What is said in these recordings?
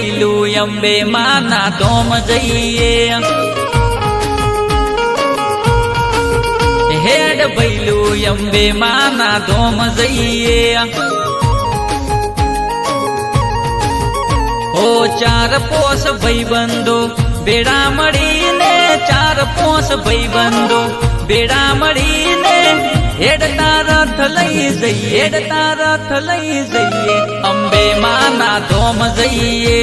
બૈલું અંબે માના ધોમ જઈએ હેડ બૈલું અંબે માના ધોમ જઈએ ઓ ચાર પોસ ભાઈબંધો બેડા મળીને ચાર પોસ ભાઈબંધો બેડા મળીને હેડતા રથ લઈ જઈએ હેડતા રથ લઈ જઈએ અંબે માના ધોમ જઈએ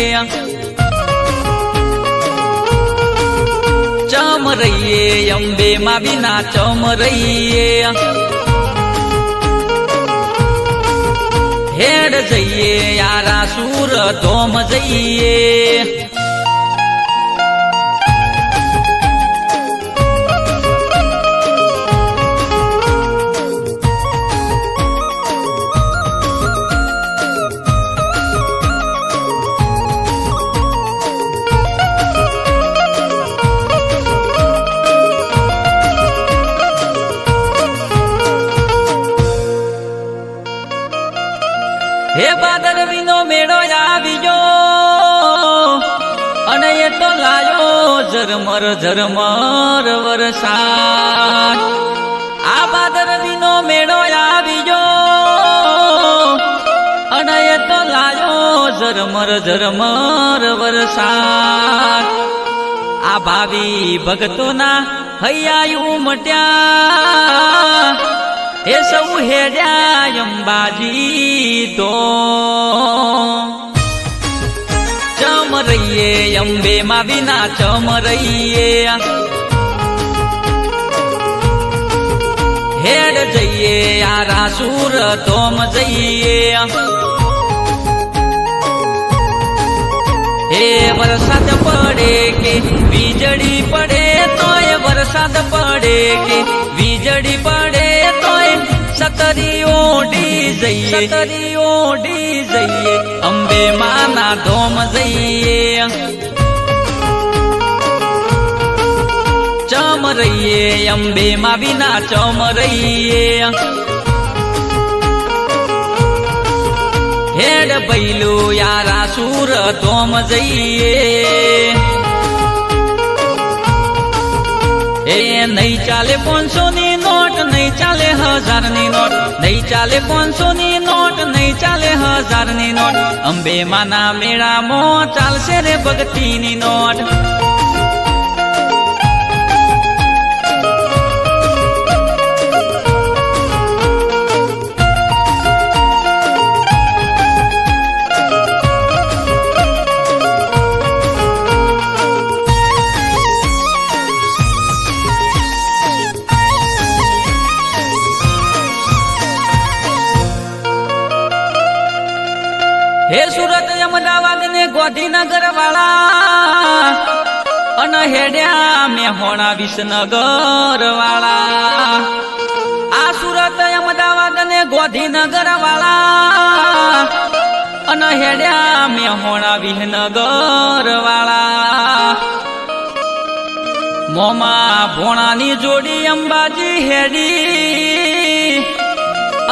ચમ રહીએ અંબે માં વિના ચમ રહીએ હેડ જઈએ યારા સુર ધોમ જઈએ હે ભાદરવીનો મેળો આવી ગયો અને એ તો લાયો ઝરમર ઝરમર વરસાદ આ ભાદરવીનો મેળો આવી ગયો અને એ તો લાયો ઝરમર ઝરમર વરસાદ આ ભાવી ભક્તોના હૈયા ઉમટ્યા એ સૌ હેડ્યા અંબાજી તો ચમ રહીએ અંબે માં વિના ચમ રહીએ હેડ જઈએ યારા સુર ધોમ જઈએ હે વરસાદ પડે કે વીજળી પડે તોય વરસાદ પડે કે વીજળી પડે સતરી ઓડી જઈએ અંબે માના ધોમ જઈએ ચમ રહીએ અંબે માં વિના ચમ રહીએ હેડ બૈલું યારા સુર ધોમ જઈએ એ નહીં ચાલે 500 ની નોટ નહીં ચાલે 1000 ની નોટ નહીં ચાલે 500 ની નોટ નહીં ચાલે 1000 ની નોટ અંબે માના મેળામાં ચાલશે રે ભક્તિની નોટ હે સુરત અમદાવાદ ને ગોધીનગર વાળા અને હેડ્યા મેહોણા વિસનગર વાળા આ સુરત અમદાવાદ ને ગોધીનગર વાળા અને હેડ્યા મેહોણા વિસનગર વાળા મોમાં ભોણાની જોડી અંબાજી હેડી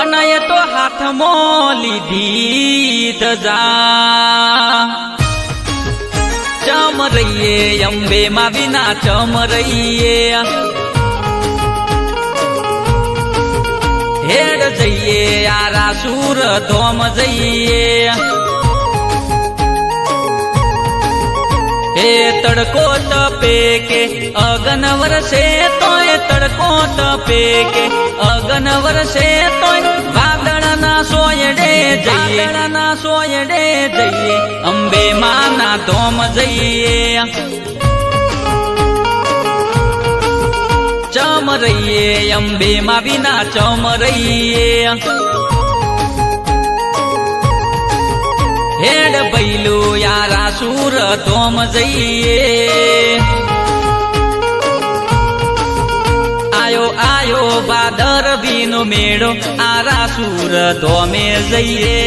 અને એ તો હાથમાં લીધી ધજા ચમ રહીએ અંબે માં વિના ચમ રહીએ હેડ જઈએ યારા સુર ધોમ જઈએ એ તડકો તપે કે અગન વરસે તોય તડકો તપે કે અગન વરસે તોય વાદળના સોયડે જઈએ અંબે માના ધોમ જઈએ ચમ રહીએ અંબે માં વિના ચમ રહીએ હેડ બૈલું યારા સુર ધોમ જઈએ આયો આયો ભાદરવીનો મેળો આરા સુર ધોમે જઈએ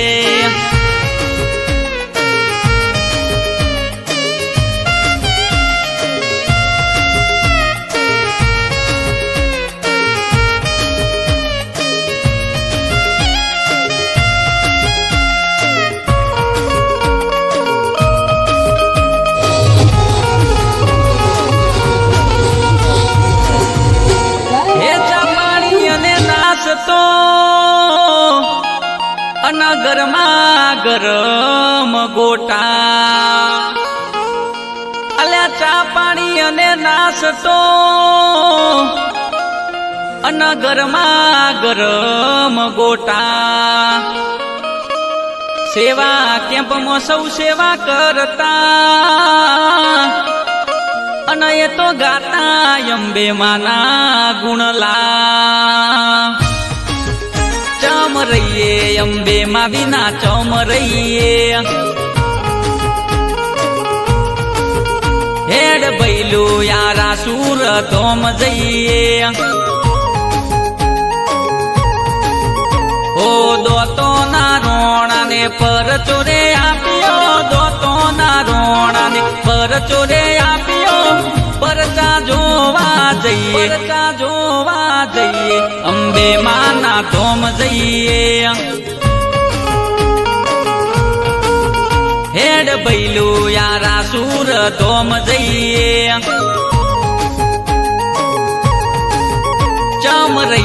તો અન ગરમા ગરમ ગોટા અલ્યા ચા પાણી અને નાસ્તો અન ગરમા ગરમ ગોટા સેવા કેમ્પમાં સૌ સેવા કરતા અને એ તો ગાતા અંબે માના ગુણલા ચમ રહીએ અંબે માં વિના ચમ રહીએ હેડ ભૈલું યારા સુર ધોમ જઈએ ઓ દોતો ના રોણાને પર ચોરે આપ્યો દોતો ના રોણાને પર ચોરે આપ્યો પરચા જોવા જઈએ અંબે માના ધોમ જઈએ હેડ ભૈલું યારા સુર ધોમ જઈએ ચમ